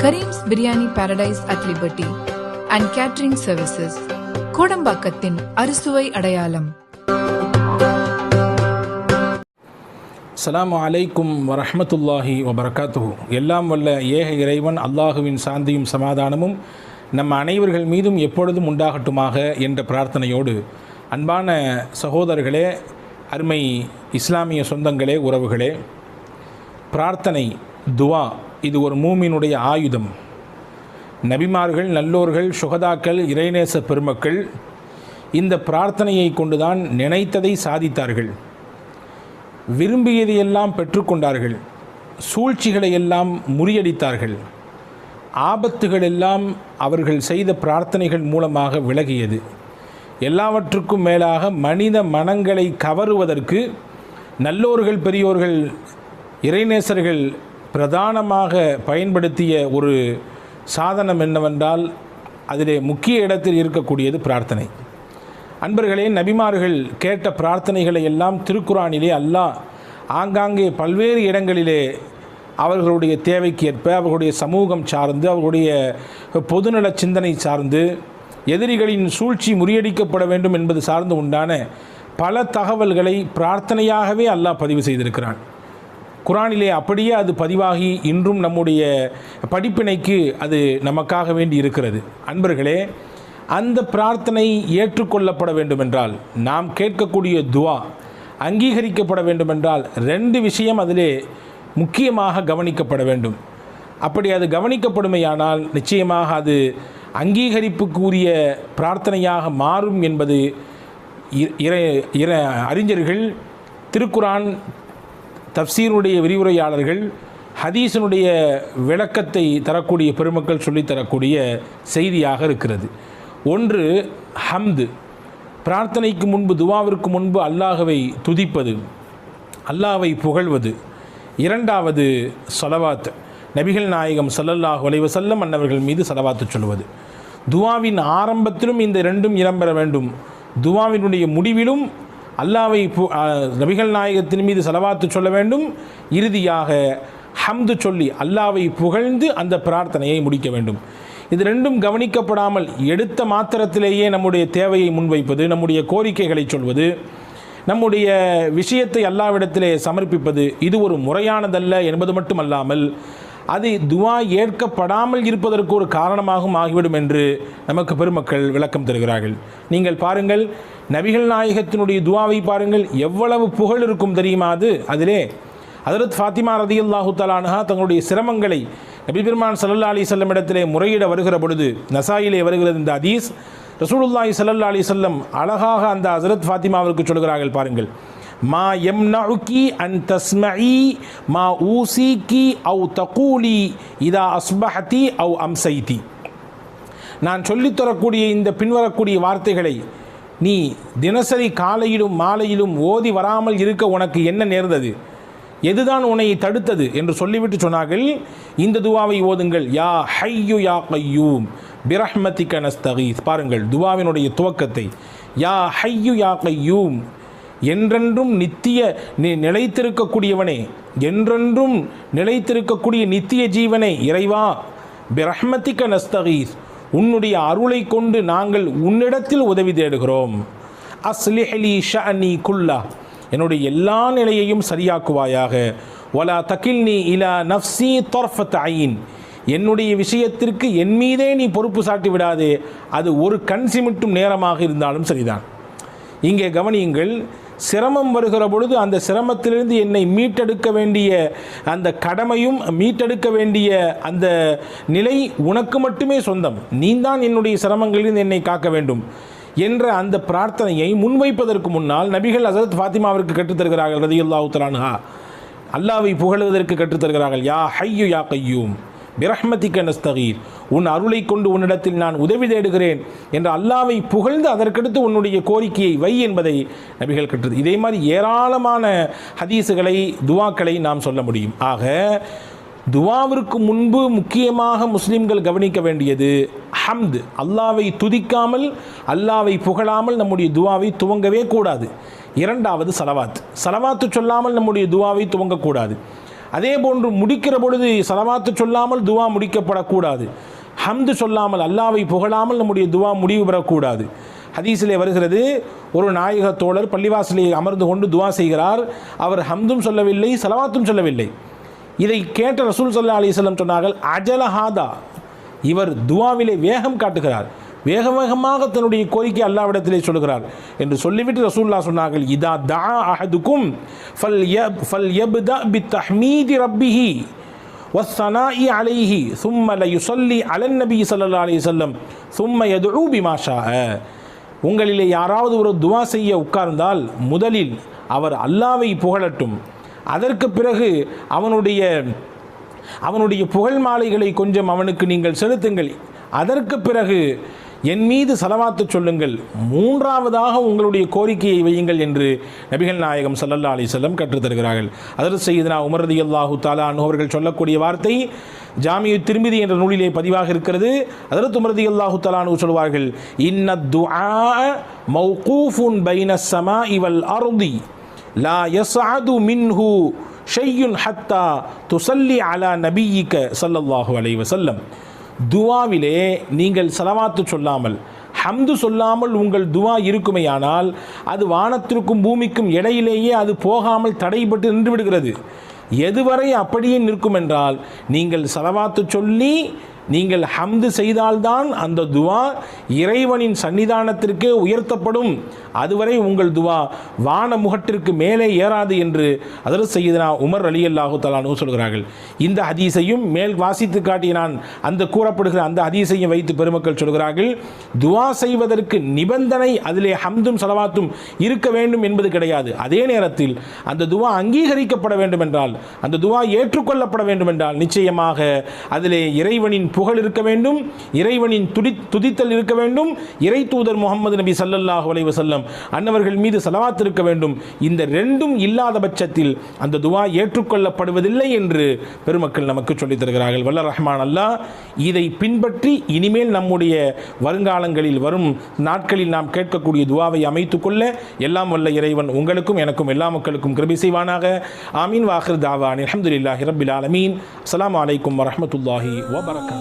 Kareem's Biryani Paradise at Liberty and Catering Services, கோடம்பாக்கத்தின் அறுசுவை அடையாளம். அஸ்ஸலாமு அலைக்கும் வரஹ்மத்துல்லாஹி வபரகாத்துஹு. எல்லாம் வல்ல ஏக இறைவன் அல்லாஹுவின் சாந்தியும் சமாதானமும் நம்ம அனைவர்கள் மீதும் எப்பொழுதும் உண்டாகட்டுமாக என்ற பிரார்த்தனையோடு, அன்பான சகோதரர்களே, அருமை இஸ்லாமிய சொந்தங்களே, உறவுகளே, பிரார்த்தனை, துவா, இது ஒரு மூமினுடைய ஆயுதம். நபிமார்கள், நல்லோர்கள், சுகதாக்கள், இறைநேச பெருமக்கள் இந்த பிரார்த்தனையை கொண்டுதான் நினைத்ததை சாதித்தார்கள், விரும்பியதையெல்லாம் பெற்றுக்கொண்டார்கள், சூழ்ச்சிகளை எல்லாம் முறியடித்தார்கள், ஆபத்துகள் எல்லாம் அவர்கள் செய்த பிரார்த்தனைகள் மூலமாக விலகியது. எல்லாவற்றுக்கும் மேலாக மனித மனங்களை கவருவதற்கு நல்லோர்கள், பெரியோர்கள், இறைநேசர்கள் பிரதானமாக பயன்படுத்திய ஒரு சாதனம் என்னவென்றால் அதிலே முக்கிய இடத்தில் இருக்கக்கூடியது பிரார்த்தனை. அன்பர்களே, நபிமார்கள் கேட்ட பிரார்த்தனைகளை எல்லாம் திருக்குரானிலே அல்லாஹ் ஆங்காங்கே பல்வேறு இடங்களிலே அவர்களுடைய தேவைக்கு ஏற்ப, அவர்களுடைய சமூகம் சார்ந்து, அவர்களுடைய பொதுநல சிந்தனை சார்ந்து, எதிரிகளின் சூழ்ச்சி முறியடிக்கப்பட வேண்டும் என்பது சார்ந்து உண்டான பல தகவல்களை பிரார்த்தனையாகவே அல்லாஹ் பதிவு செய்திருக்கிறான். குரானிலே அப்படியே அது பதிவாகி இன்றும் நம்முடைய படிப்பினைக்கு அது நமக்காக வேண்டி இருக்கிறது. அன்பர்களே, அந்த பிரார்த்தனை ஏற்றுக்கொள்ளப்பட வேண்டுமென்றால், நாம் கேட்கக்கூடிய துவா அங்கீகரிக்கப்பட வேண்டுமென்றால் 2 விஷயம் அதிலே முக்கியமாக கவனிக்கப்பட வேண்டும். அப்படி அது கவனிக்கப்படுமையானால் நிச்சயமாக அது அங்கீகரிப்புக்குரிய பிரார்த்தனையாக மாறும் என்பது அறிஞர்கள், திருக்குரான் தப்சீருடைய விரிவுரையாளர்கள், ஹதீஸினுடைய விளக்கத்தை தரக்கூடிய பெருமக்கள் சொல்லித்தரக்கூடிய செய்தியாக இருக்கிறது. ஒன்று ஹம்து, பிரார்த்தனைக்கு முன்பு, துவாவிற்கு முன்பு அல்லாஹ்வை துதிப்பது, அல்லாஹ்வை புகழ்வது. இரண்டாவது ஸலவாத், நபிகள் நாயகம் ஸல்லல்லாஹு அலைஹி வஸல்லம் அன்னவர்கள் மீது ஸலவாத்து சொல்வது. துவாவின் ஆரம்பத்திலும் இந்த 2ம் இடம்பெற வேண்டும். துவாவினுடைய முடிவிலும் அல்லாஹ்வை, நபிகள் நாயகத்தின் மீது ஸலவாத்து சொல்ல வேண்டும். இறுதியாக ஹம்து சொல்லி அல்லாஹ்வை புகழ்ந்து அந்த பிரார்த்தனையை முடிக்க வேண்டும். இது 2ம் கவனிக்கப்படாமல் எடுத்த மாத்திரத்திலேயே நம்முடைய தேவையை முன்வைப்பது, நம்முடைய கோரிக்கைகளை சொல்வது, நம்முடைய விஷயத்தை அல்லாஹ்விடத்திலே சமர்ப்பிப்பது, இது ஒரு முறையானதல்ல என்பது மட்டுமல்லாமல் அது துவா ஏற்கப்படாமல் இருப்பதற்கு ஒரு காரணமாகவும் ஆகிவிடும் என்று நமக்கு பெருமக்கள் விளக்கம் தருகிறார்கள். நீங்கள் பாருங்கள், நபிகள் நாயகத்தினுடைய துவாவை பாருங்கள், எவ்வளவு புகழ் இருக்கும் தெரியுமா? அதிலே ஹஜ்ரத் ஃபாத்திமா ரலியல்லாஹு தஆலா அன்ஹா தங்களுடைய சிரமங்களை நபி பெருமான் ஸல்லல்லாஹு அலைஹி வஸல்லம் இடத்திலே முறையிட வருகிற பொழுது, நசாயிலே வருகிறது இந்த ஹதீஸ், ரசூலுல்லாஹி ஸல்லல்லாஹு அலைஹி வஸல்லம் அழகாக அந்த ஹஜ்ரத் ஃபாத்திமாவிற்கு சொல்கிறார்கள், பாருங்கள், மா யம்னஉகி அன் தஸ்மஇ மா ஊசிகி அவ் தகூலி இதா அஸ்பஹதி அவ் அம்சைதி. நான் சொல்லித்தரக்கூடிய இந்த பின்வரக்கூடிய வார்த்தைகளை நீ தினசரி காலையிலும் மாலையிலும் ஓதி வராமல் இருக்க உனக்கு என்ன நேர்ந்தது, எதுதான் உன்னை தடுத்தது என்று சொல்லிவிட்டு சொன்னார்கள், இந்த துவாவை ஓதுங்கள், யா ஹய்யு யா கய்யூம் பிரஹ்மதிக நஸ்தகீஸ். பாருங்கள் துவாவினுடைய துவக்கத்தை, யா ஹய்யு யா கய்யூம், என்றென்றும் நித்திய நிலைத்திருக்கக்கூடியவனே, என்றென்றும் நிலைத்திருக்கக்கூடிய நித்திய ஜீவனே, இறைவா, பிரஹ்மதிக நஸ்தகீஸ், உன்னுடைய அருளை கொண்டு நாங்கள் உன்னிடத்தில் உதவி தேடுகிறோம். அஸ்லிஹ்லி ஷஅனி குல்லா, என்னுடைய எல்லா நிலையையும் சரியாக்குவாயாக. வலா தகில்னி இலா நஃப்ஸி தர்ஃபத் ஐன், என்னுடைய விஷயத்திற்கு என் மீதே நீ பொறுப்பு சாட்டி விடாதே, அது ஒரு கண் சிமிட்டும் நேரமாக இருந்தாலும் சரிதான். இங்கே கவனியுங்கள், சிரமம் வருகிற பொழுது அந்த சிரமத்திலிருந்து என்னை மீட்டெடுக்க வேண்டிய அந்த கடமையும் மீட்டெடுக்க வேண்டிய அந்த நிலை உனக்கு மட்டுமே சொந்தம். நீதான் என்னுடைய சிரமங்களிலிருந்து என்னை காக்க வேண்டும் என்ற அந்த பிரார்த்தனையை முன்வைப்பதற்கு முன்னால் நபிகள் ஹஜ்ரத் ஃபாத்திமாவிற்கு கற்றுத்தருகிறார்கள் ரலியல்லாஹு தஆலா அன்ஹா, அல்லாஹ்வை புகழுவதற்கு கற்றுத்தருகிறார்கள். யா ஹய்யு யா கய்யூம் பிரஹ்மதிக நஸ்தகீர், உன் அருளை கொண்டு உன்னிடத்தில் நான் உதவி தேடுகிறேன் என்று அல்லாஹ்வை புகழ்ந்து அதற்கடுத்து உன்னுடைய கோரிக்கையை வை என்பதை நபிகள் கற்றது. இதே மாதிரி ஏராளமான ஹதீஸுகளை, துவாக்களை நாம் சொல்ல முடியும். ஆக துவாவிற்கு முன்பு முக்கியமாக முஸ்லிம்கள் கவனிக்க வேண்டியது ஹம்து. அல்லாவை துதிக்காமல் அல்லாவை புகழாமல் நம்முடைய துவாவை துவங்கவே கூடாது. இரண்டாவது சலவாத்து சொல்லாமல் நம்முடைய துவாவை துவங்கக்கூடாது. அதே போன்று முடிக்கிற பொழுது ஸலவாத்து சொல்லாமல் துவா முடிக்கப்படக்கூடாது. ஹம்து சொல்லாமல், அல்லாவை புகழாமல் நம்முடைய துவா முடிவு பெறக்கூடாது. ஹதீஸிலே வருகிறது, ஒரு நாயக தோழர் பள்ளிவாசலே அமர்ந்து கொண்டு துவா செய்கிறார். அவர் ஹம்தும் சொல்லவில்லை, ஸலவாத்தும் சொல்லவில்லை. இதை கேட்ட ரசூல் ஸல்லல்லாஹு அலைஹி வஸல்லம் சொன்னார்கள், அஜலஹாதா, இவர் துவாவிலே வேகம் காட்டுகிறார், வேக வேகமாக தன்னுடைய கோரிக்கை அல்லாஹ்விடத்திலே சொல்கிறார் என்று சொல்லிவிட்டு ரசூலுல்லாஹ் சொன்னார்கள், இதா தஆ அஹதுக்கும் ஃபல்யப்தா பித்தஹ்மீதி ரப்பிஹி வஸ்ஸனாஇ அலைஹி ثم ليصلي على النبي صلى الله عليه وسلم ثم يدعو بما شاء. உங்களிலே யாராவது ஒரு துவா செய்ய உட்கார்ந்தால் முதலில் அவர் அல்லாவை புகழட்டும், அதற்கு பிறகு அவனுடைய புகழ் மாலைகளை கொஞ்சம் அவனுக்கு நீங்கள் செலுத்துங்கள், அதற்கு பிறகு என் மீது ஸலவாத்து சொல்லுங்கள், மூன்றாவதாக உங்களுடைய கோரிக்கையை வையுங்கள் என்று நபிகள் நாயகம் ஸல்லல்லாஹு அலைஹி வஸல்லம் கற்றுத்தருகிறார்கள். ஹஜ்ரத் சய்யிதுனா உமர் ரலியல்லாஹு தஆலா அன்ஹு அவர்கள் சொல்லக்கூடிய வார்த்தை ஜாமிஉ திர்மிதி என்ற நூலிலே பதிவாக இருக்கிறது. ஹஜ்ரத் உமர் ரலியல்லாஹு தஆலா அன்ஹு சொல்வார்கள், இன்னத் துஆ மௌகூஃபுன் பைனஸ் ஸமாஇ வல் அர்தி லா யஸ்அது மின்ஹு ஷையுன் ஹத்தா துஸல்லி அலா நபியிக ஸல்லல்லாஹு அலைஹி வஸல்லம். துவாவிலே நீங்கள் ஸலவாத்து சொல்லாமல், ஹம்து சொல்லாமல் உங்கள் துவா இருக்குமேயானால் அது வானத்திற்கும் பூமிக்கும் இடையிலேயே அது போகாமல் தடைபட்டு நின்று விடுகிறது. எதுவரை அப்படியே நிற்கும் என்றால், நீங்கள் ஸலவாத்து சொல்லி நீங்கள் ஹம்து செய்தால்தான் அந்த துவா இறைவனின் சன்னிதானத்திற்கே உயர்த்தப்படும், அதுவரை உங்கள் துவா வான முகட்டிற்கு மேலே ஏறாது என்று ஹஜ்ரத் சய்யிதுனா உமர் ரலியல்லாஹு தஆலா அன்ஹு சொல்கிறார்கள். இந்த ஹதீஸையும் மேல் வாசித்து காட்டிய நான் அந்த கூறப்படுகிற அந்த ஹதீஸையும் வைத்து பெருமக்கள் சொல்கிறார்கள், துவா செய்வதற்கு நிபந்தனை அதிலே ஹம்தும் ஸலவாத்தும் இருக்க வேண்டும் என்பது கிடையாது. அதே நேரத்தில் அந்த துவா அங்கீகரிக்கப்பட வேண்டும் என்றால், அந்த துவா ஏற்றுக்கொள்ளப்பட வேண்டும் என்றால் நிச்சயமாக அதிலே இறைவனின் புகழ் இருக்க வேண்டும், இறைவனின் துதித்தல் இருக்க வேண்டும், இறை தூதர் முஹம்மது நபி ஸல்லல்லாஹு அலைஹி வஸல்லம் அன்னவர்கள் மீது ஸலவாத் இருக்க வேண்டும். இந்த ரெண்டும் இல்லாத பட்சத்தில் அந்த துவா ஏற்றுக்கொள்ளப்படுவதில்லை என்று பெருமக்கள் நமக்கு சொல்லித் தருகிறார்கள். வல்ல ரஹ்மான் அல்லாஹ் இதை பின்பற்றி இனிமேல் நம்முடைய வருங்காலங்களில் வரும் நாட்களில் நாம் கேட்கக்கூடிய துவாவை அமைத்துக்கொள்ள எல்லாம் வல்ல இறைவன் உங்களுக்கும் எனக்கும் எல்லா மக்களுக்கும் கிருபை செய்வானாக. ஆமீன். வாஹிர் தாவான் அல்ஹம்துலில்லாஹி ரப்பில் ஆலமீன். அஸ்ஸலாமு அலைக்கும் வரஹ்மத்துல்லாஹி வபரகாத்துஹு.